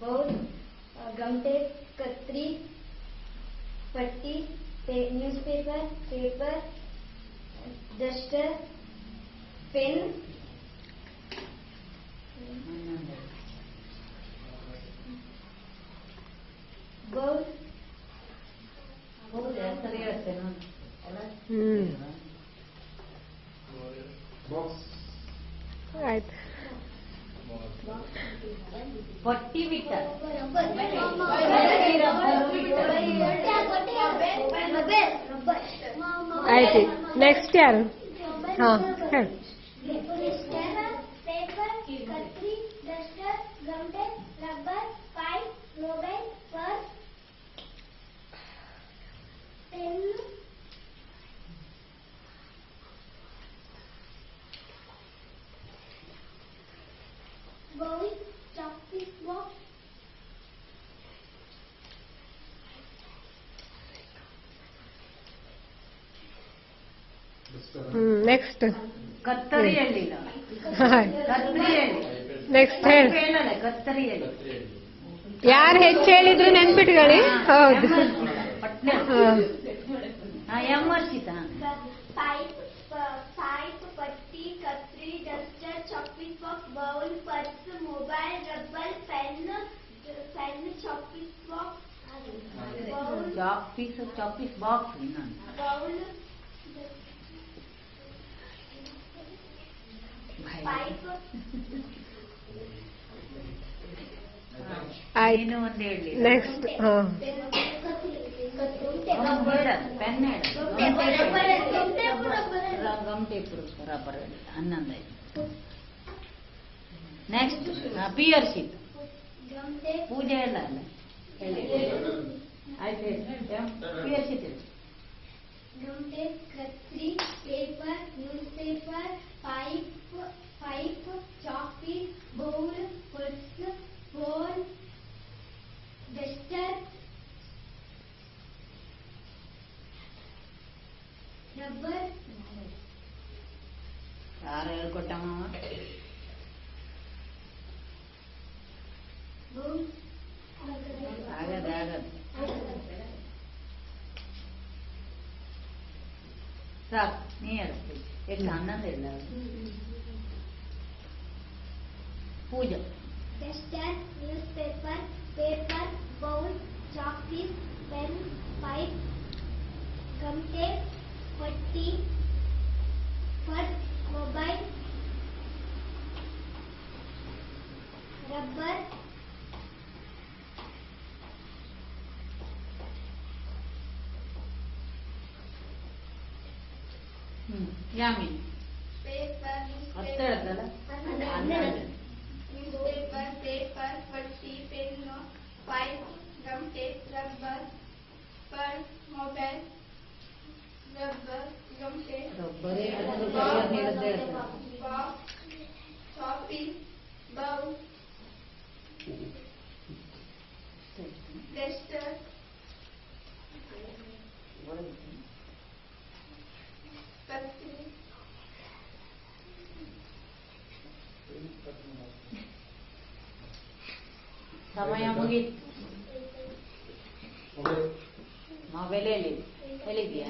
Bowl, गमटे, कतरी, पट्टी, newspaper, paper, duster, pen, bowl, ಆಯ್ತು. ಪಟ್ಟಿ ಬಿಟ್ಟ ಆಯ್ತು. ನೆಕ್ಸ್ಟ್ ಯಾರು? ಹಾ ಹೇಳಿ. पेपर, कतरी, डस्टर, गमटे, rubber, pipe, mobile, purse, pen, bowl, chopstick box, next ಕತ್ತರಿಯಲ್ಲಿ ನೆಕ್ಸ್ಟ್ ಹೇಳಿ. ಕತ್ತರಿಯಲ್ಲಿ ಯಾರು ಹೆಚ್ಚು ಹೇಳಿದ್ರು ನೆನ್ಪಿಟ್ಕೊಳ್ಳಿ. ಹೌದು. ಎಮ್ಮರ್ಸಿತ पाइप, पट्टी, कतरी, duster, chopping box, bowl, purse, mobile, rubber, pen, chopping box, bowl, ಚಾಪಿಸ್ ಬಾಕ್ಸ್ बाउल, पाइप, ಆಯ್ತು. ಏನು ಒಂದು ಹೇಳಿ. ನೆಕ್ಸ್ಟ್ ಹಾ ಪೆನ್ ಗಮ್ ಟೇಪ್ ರಬ್ಬರ್ ಹನ್ನೊಂದು ಆಯ್ತು. ನೆಕ್ಸ್ಟ್ ಪಿಯರ್ಸಿ गमटे, ಪೂಜೆ ಎಲ್ಲ ಅಲ್ಲ ಆಯ್ತು. ಪಿಯರ್ಸಿ गमटे, कतरी, paper, newspaper, pipe, chopping, bowl, purse, phone, duster, rubber, ಯಾರು ಹೇಳ್ಕೊಟ್ಟಮ್ಮ? बाउल, ಆಗದ ಸಾಕು. ನೀ ಹೇಳ್ತೀವಿ ಎಷ್ಟು ಹನ್ನೊಂದು ಇಲ್ಲ ಪೂಜೆ. Duster, newspaper, paper, bowl, chopstick, pen, pipe, गमटे, पट्टी, purse, mobile, rubber, Yamini paper, ಹತ್ತು ಹೇಳ್ದಲ್ಲ न्यूज़पेपर, पेपर, पट्टी, पेन, पाइप, गमटे, रबर, पर्स, मोबाइल, रबर, गमटे, ರಬ್ಬರೇ बॉक्स, शॉपिंग, बाउल, डस्टर, कतरी, ಸಮಯ ಮುಗೀತು. ಮೊಬೈಲ್ ಹೇಳಿದ್ಯಾ?